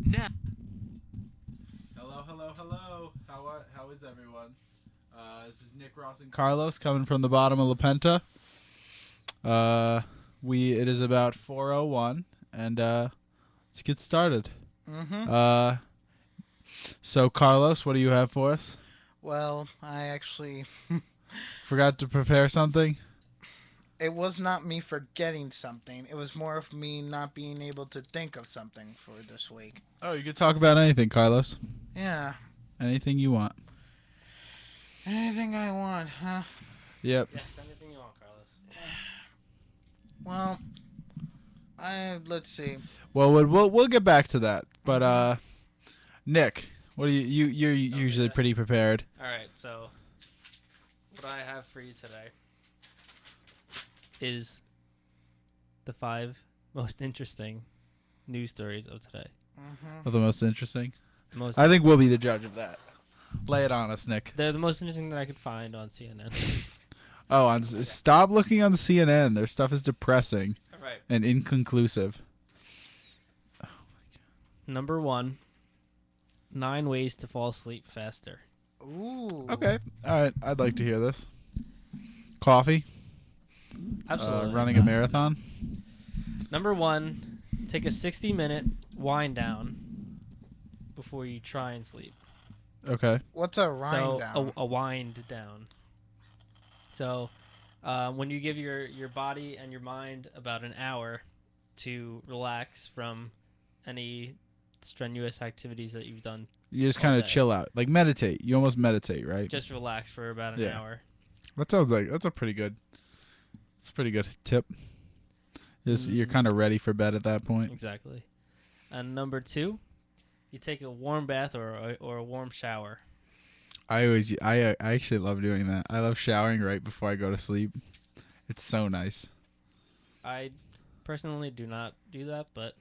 Now. Hello. How is everyone? This is Nick Ross and Carlos coming from the bottom of La Penta. It is about 4:01, and let's get started. Mm-hmm. So Carlos, what do you have for us? Well, I actually, Forgot to prepare something? it was not me forgetting something. It was more of me not being able to think of something for this week. Oh, you could talk about anything, Carlos. Yeah. Anything you want. Anything I want, huh? Yep. Yes, anything you want, Carlos. Well, let's see. Well, we'll get back to that. But Mhm. Nick, what do you're usually yeah. pretty prepared. All right, so what I have for you today is the 5 most interesting news stories of today. Mhm. Of the most interesting. The most I think we'll be the judge of that. Lay it on us, Nick. They're the most interesting that I could find on CNN. Oh, stop looking on CNN. Their stuff is depressing All right. and inconclusive. Number 1, 9 ways to fall asleep faster. Ooh. Okay. All right. I'd like to hear this. Coffee. Absolutely. Running a marathon. Number 1, take a 60-minute wind down before you try and sleep. Okay. What's a wind so down? A wind down. So when you give your body and your mind about an hour to relax from any strenuous activities that you've done, You just all kind of day. chill out, like meditate. You almost meditate, right? Just relax for about an Yeah. hour. That sounds like that's a pretty good tip. Just you're kind of ready for bed at that point. Exactly. And number 2, you take a warm bath or a warm shower. I actually love doing that. I love showering right before I go to sleep. It's so nice. I personally do not do that, but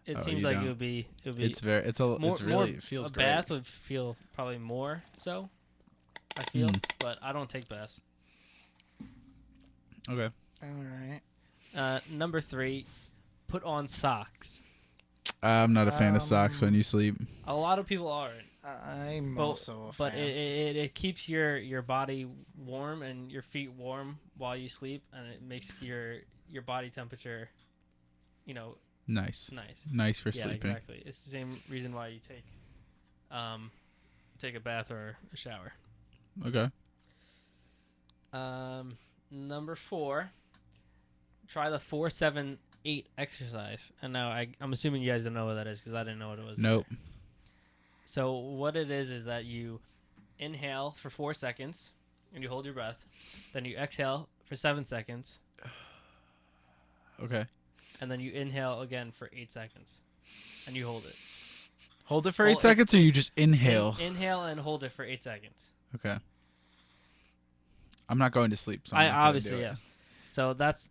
it Oh, seems you like don't? it would be It's more, it feels a great. bath would feel probably more so. I feel, but I don't take baths. Okay. All right. Number 3, put on socks. I'm not a fan of socks when you sleep. A lot of people aren't, I'm but, also a fan. but it keeps your body warm and your feet warm while you sleep, and it makes your body temperature, Nice. nice. Nice for Yeah, sleeping. exactly. It's the same reason why you take a bath or a shower. Okay. Number 4, try the 4-7-8 exercise. And now I'm assuming you guys don't know what that is because I didn't know what it was. Nope. Either. So what it is that you inhale for 4 seconds and you hold your breath. Then you exhale for 7 seconds. Okay. And then you inhale again for 8 seconds. And you hold it. Hold it for 8 seconds, or you just inhale? Inhale and hold it for 8 seconds. Okay. I'm not going to sleep, so I I'm not gonna obviously do it. yes. So that's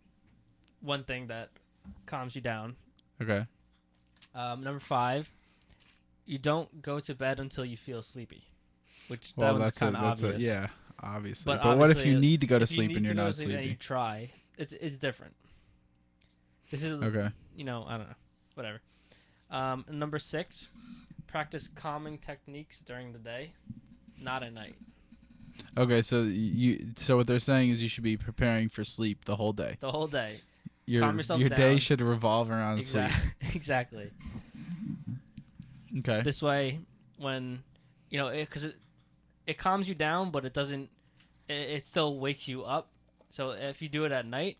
one thing that calms you down. Okay. Number 5, you don't go to bed until you feel sleepy, which Well, that one's that's kind of obvious. yeah, obviously. But But what if obviously, you need to go to if you sleep need and to you're go to not sleep and you sleepy? try, it's different. This is Okay. I don't know, whatever. Number 6, practice calming techniques during the day, not at night. Okay, so what they're saying is you should be preparing for sleep the whole day. The whole day. Your Calm yourself day down. should revolve around sleep. Exactly. Okay. This way, when because it calms you down, but it doesn't. It still wakes you up. So if you do it at night,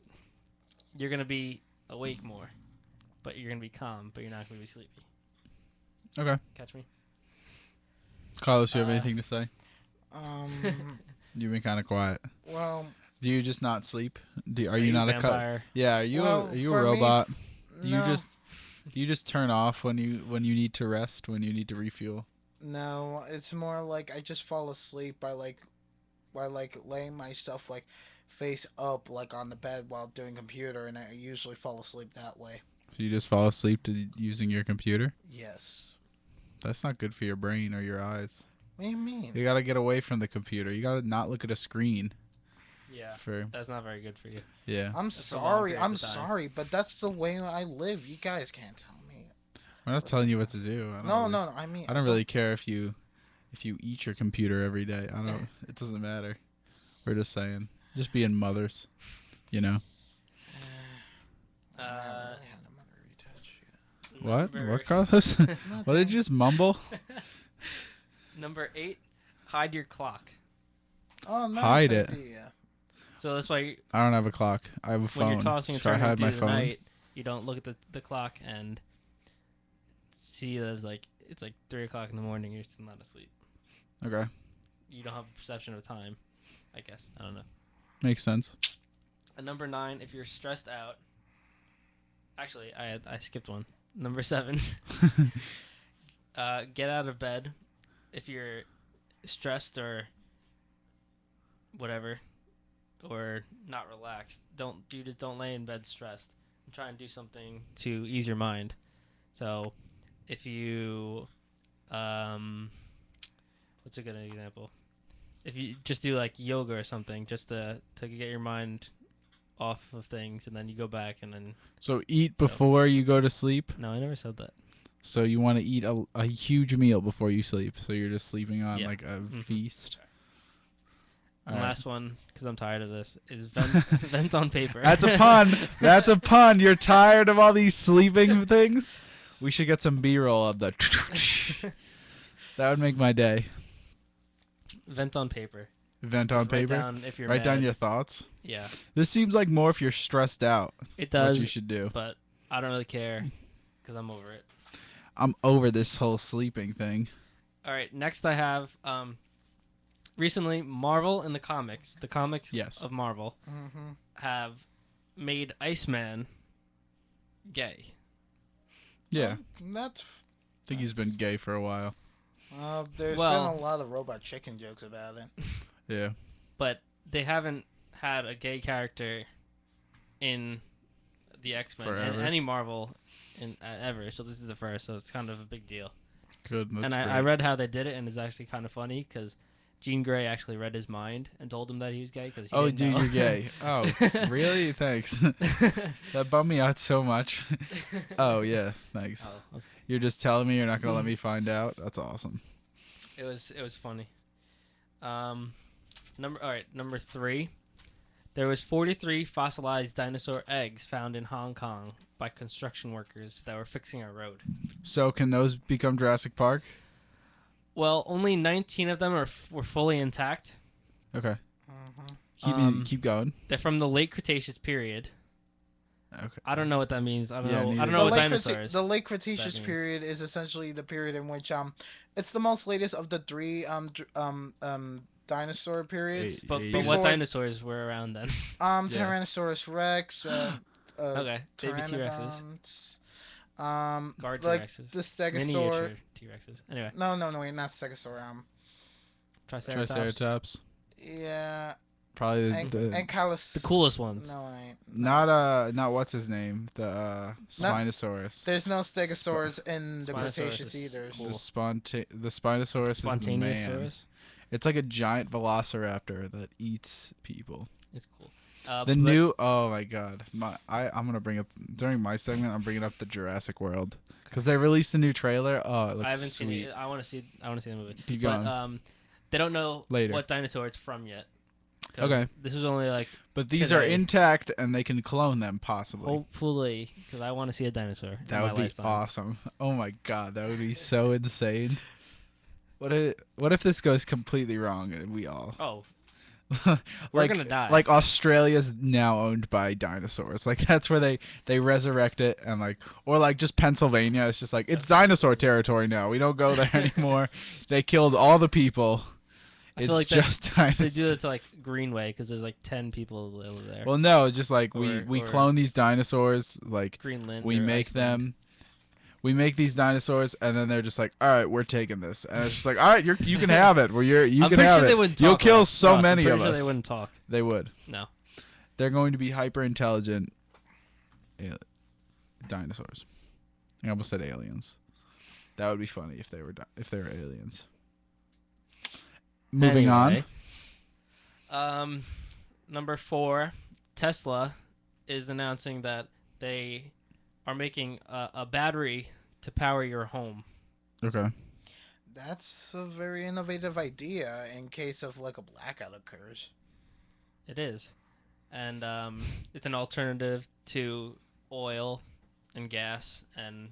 you're gonna be awake more, but you're gonna be calm, but you're not gonna be sleepy. Okay. Catch me? Carlos, you have anything to say? Um. You've been kind of quiet. Well. Do you just not sleep? Are you you not vampire? Yeah. Are you Well, are you a for me, robot? Do No. you just turn off when you need to rest, when you need to refuel? No. It's more like I just fall asleep by laying myself face up on the bed while doing computer, and I usually fall asleep that way. So you just fall asleep to using your computer? Yes. That's not good for your brain or your eyes. What do you mean? You gotta get away from the computer. You gotta not look at a screen. Yeah, For that's not very good for you. yeah. I'm for long sorry. periods I'm of time. sorry, but that's the way I live. You guys can't tell me. I'm not Or telling you something. what to do. I don't No, really, no, no. I mean, I don't really care if you eat your computer every day. I don't. It doesn't matter. We're just saying, just being mothers, you know. I really had a memory retouch. What? Number- What, Carlos? Yeah. What did you just mumble? Number 8, hide your clock. Oh, nice Hide it. idea. So that's why I don't have a clock. I have a phone. when you're tossing and Should I turning hide my through the phone? night, you don't look at the clock and see that it's like 3 o'clock in the morning. You're still not asleep. Okay, You don't have a perception of time. I guess I don't know. makes sense. And number 9, if you're stressed out. Actually, I skipped one. Number 7, get out of bed if you're stressed or whatever, or not relaxed. Just don't lay in bed stressed. And try and do something to ease your mind. So, if you, what's a good example? If you just do like yoga or something, just to get your mind off of things, and then you go back, and then So eat before you go to sleep. no, I never said that. So you want to eat a huge meal before you sleep. So you're just sleeping on Yeah. like a feast. And All right. last one, because I'm tired of this, is vent on paper. That's a pun. That's a pun. You're tired of all these sleeping things? We should get some B-roll of the. That would make my day. Vent on paper. Vent on Write paper. down if you're Write down mad. your thoughts. Yeah, This seems like more if you're stressed out. it What does, you should do. but I don't really care because I'm over it. I'm over this whole sleeping thing. All right, next I have recently Marvel and the comics Yes. of Marvel Mm-hmm. have made Iceman gay. Yeah. That's. I think he's been gay for a while. There's Well- been a lot of Robot Chicken jokes about it. Yeah. But they haven't had a gay character in the X-Men and Forever. any Marvel ever. So this is the first, so it's kind of a big deal. Good. That's and I great. read how they did it, and it's actually kind of funny because Jean Grey actually read his mind and told him that he was gay. Cause he Oh, didn't dude, know. you're gay. Oh, really? Thanks. That bummed me out so much. Oh, yeah. Thanks. Oh, okay. You're just telling me you're not going to let me find out? That's awesome. It was funny. Number 3. There was 43 fossilized dinosaur eggs found in Hong Kong by construction workers that were fixing a road. So can those become Jurassic Park? Well, only 19 of them were fully intact. Okay. Mm-hmm. Keep going. They're from the late Cretaceous period. Okay. I don't know what that means. I don't Yeah, know. neither I don't do know I. what dinosaur is. The late Cretaceous means. period is essentially the period in which it's the most latest of the 3 dinosaur periods. Eight. But Before- what dinosaurs were around then? Yeah. Tyrannosaurus Rex. Okay, baby T-Rexes, Pteranodons, guard like T-Rexes, the Stegosaur. miniature T-Rexes. Anyway, No, wait, not Stegosaur. Triceratops. Triceratops. Yeah, Probably and the Calyx. The coolest ones. No, wait. not what's his name? The Spinosaurus. There's no Stegosaurs in the Spinosaurus Cretaceous is either. cool. The Spinosaurus is the man. Spontaneousaurus. It's like a giant velociraptor that eats people. It's cool. Oh my god, I'm gonna bring up during my segment. I'm bringing up the Jurassic World because they released a new trailer. Oh, it looks I haven't sweet. seen it. I want to see the movie. Keep But going. they don't know Later. what dinosaur it's from yet. 'Cause Okay. This was only like But these are today. intact and they can clone them possibly. hopefully because I want to see a dinosaur. in That my would be lifetime. awesome. Oh my god, that would be so insane. What if this goes completely wrong and we all Oh, like gonna die. like Australia's now owned by dinosaurs. Like that's where they resurrect it and like or like just Pennsylvania. It's just like it's dinosaur territory now. We don't go there anymore. They killed all the people. I It's feel like just they dinosaurs. do it to like Greenway because there's like 10 people that live there. Well, no, just like we Or- clone these dinosaurs. Like Greenland. we or make Iceland. them. We make these dinosaurs, and then they're just like, "All right, we're taking this," and it's just like, "All right, you can have it. Well, you I'm can pretty have sure it. they wouldn't You'll talk kill like so us. many I'm of pretty sure us." They wouldn't talk. They would. No. They're going to be hyper intelligent dinosaurs. I almost said aliens. That would be funny if they were aliens. Moving Anyway, number 4, Tesla is announcing that they are making a battery to power your home. Okay. That's a very innovative idea in case of like a blackout occurs. It is, and it's an alternative to oil and gas and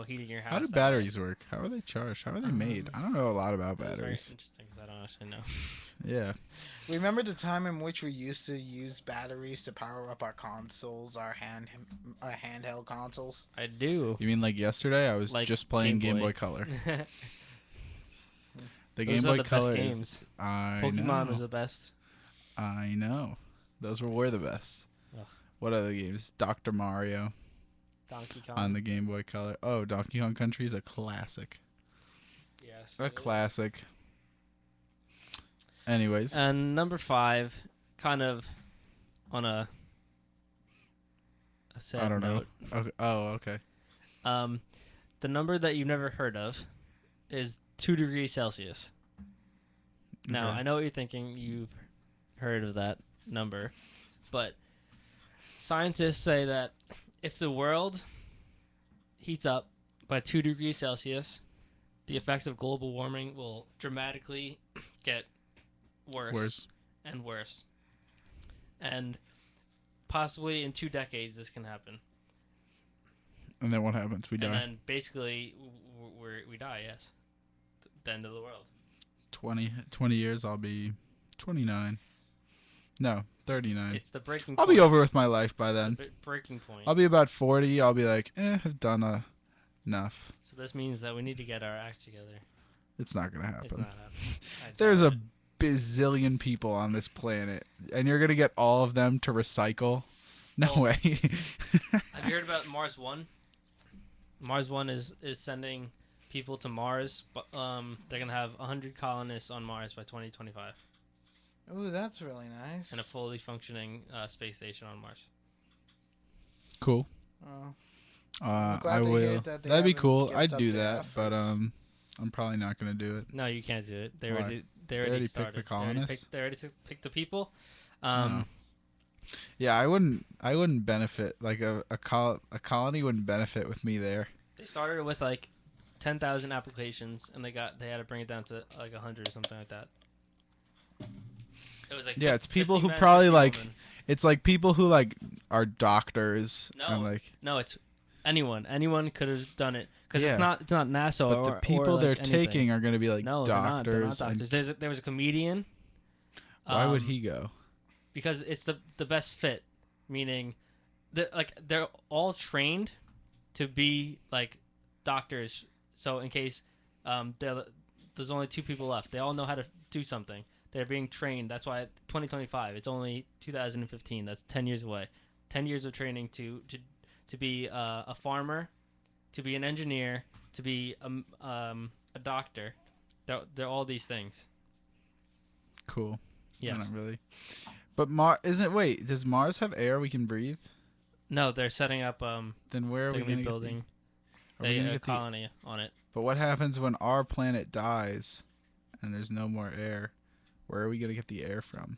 heating your house. How do that way. batteries work? How are they charged? How are they made? I don't know a lot about This is very batteries. interesting because I don't actually know. Yeah. Remember the time in which we used to use batteries to power up our consoles, our handheld consoles? I do. You mean like yesterday? I was Like just playing Game Boy Boy. Color. The Those Game are Boy the Color best is. games. I Pokemon know. was the best. I know. Those were the best. Ugh. What other games? Dr. Mario Donkey Kong. on the Game Boy Color. Oh, Donkey Kong Country is a classic. Yes. A it is. classic. Anyways, And number 5, kind of on a sad I don't know. note. Okay. Oh, okay. The number that you've never heard of is 2 degrees Celsius. Now, Okay. I know what you're thinking. You've heard of that number. But scientists say that if the world heats up by 2 degrees Celsius, the effects of global warming will dramatically get worse and worse. And possibly in 2 decades, this can happen. And then what happens? We And die. then basically, we die, yes. The end of the world. 20 years, I'll be 29. No, 39. It's the breaking I'll point. be over with my life by It's the then. breaking point. I'll be about 40. I'll be like, I've done enough. So this means that we need to get our act together. It's not going to It's happen. not happening. I There's doubt a it. bazillion people on this planet, and you're going to get all of them to recycle? No Well, way. Have you heard about Mars One? Mars One is sending people to Mars, but they're gonna have 100 colonists on Mars by 2025, Ooh, that's really nice. and a fully functioning space station on Mars. Cool. Oh, glad I to hear will. that they That'd be haven't cool. kept I'd up do their that, but efforts. I'm probably not gonna do it. No, you can't do it. They Why? already already started. picked the colonists? They already picked the people. Yeah, I wouldn't benefit. Like a colony wouldn't benefit with me there. They started with like 10,000 applications, and they had to bring it down to like 100 or something like that. It was like Yeah, it's people 50 who men, probably 50 like. women. It's like people who like are doctors and No. like. No, it's anyone. Anyone could have done it because Yeah. it's not NASA But or the people or, they're like, anything. taking are gonna be like No, doctors. they're not and doctors. There was a comedian. why would he go? Because it's the best fit, meaning, they're all trained to be like doctors. So in case there's only 2 people left, they all know how to do something. They're being trained. That's why 2025. It's only 2015. That's 10 years away. 10 years of training to be a farmer, to be an engineer, to be a doctor. They're all these things. Cool. Yes. Not really. But Mars isn't. Wait, does Mars have air we can breathe? No, they're setting up. Then where are They're we gonna be gonna building Are we gonna a get the? colony on it. But what happens when our planet dies, and there's no more air? Where are we gonna get the air from?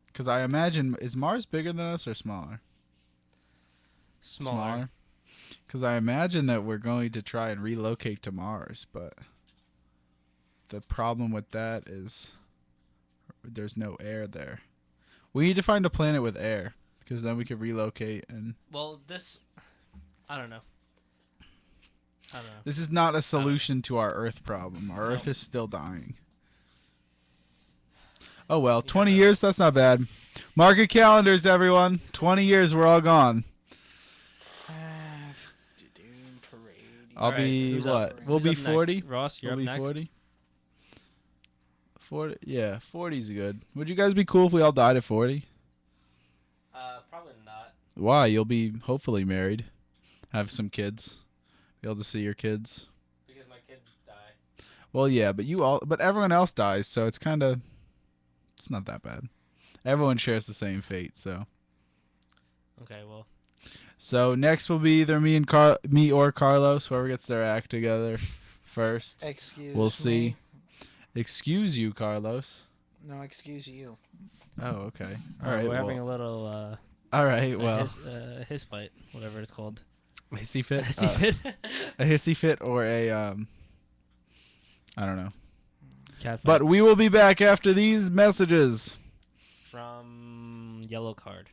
Because I imagine, is Mars bigger than us or smaller? Smaller. Because I imagine that we're going to try and relocate to Mars, but the problem with that is there's no air there. We need to find a planet with air, because then we could relocate. And Well, I don't know. this is not a solution to our Earth problem. Our Earth No. is still dying. Oh well, You 20 gotta- years, that's not bad. Mark your calendars, everyone. 20 years, we're all gone. Parade. I'll Alright, be who's up? what? We'll Who's be up next? 40. Ross, you're We'll up be next. 40. 40, yeah, 40's good. Would you guys be cool if we all died at 40? Probably not. Why? You'll be hopefully married, have some kids, be able to see your kids. Because my kids die. Well, yeah, but everyone else dies, so it's not that bad. Everyone shares the same fate, so. Okay, well. So next will be either me or Carlos, whoever gets their act together first. Excuse We'll me. see. Excuse you, Carlos. No, excuse you. Oh, okay. All right. We're Well, having a little all right. Well, his fight, whatever it's called. A hissy fit. Hissy fit. A hissy fit or a I don't know. Cat fight. But we will be back after these messages. From Yellow Card.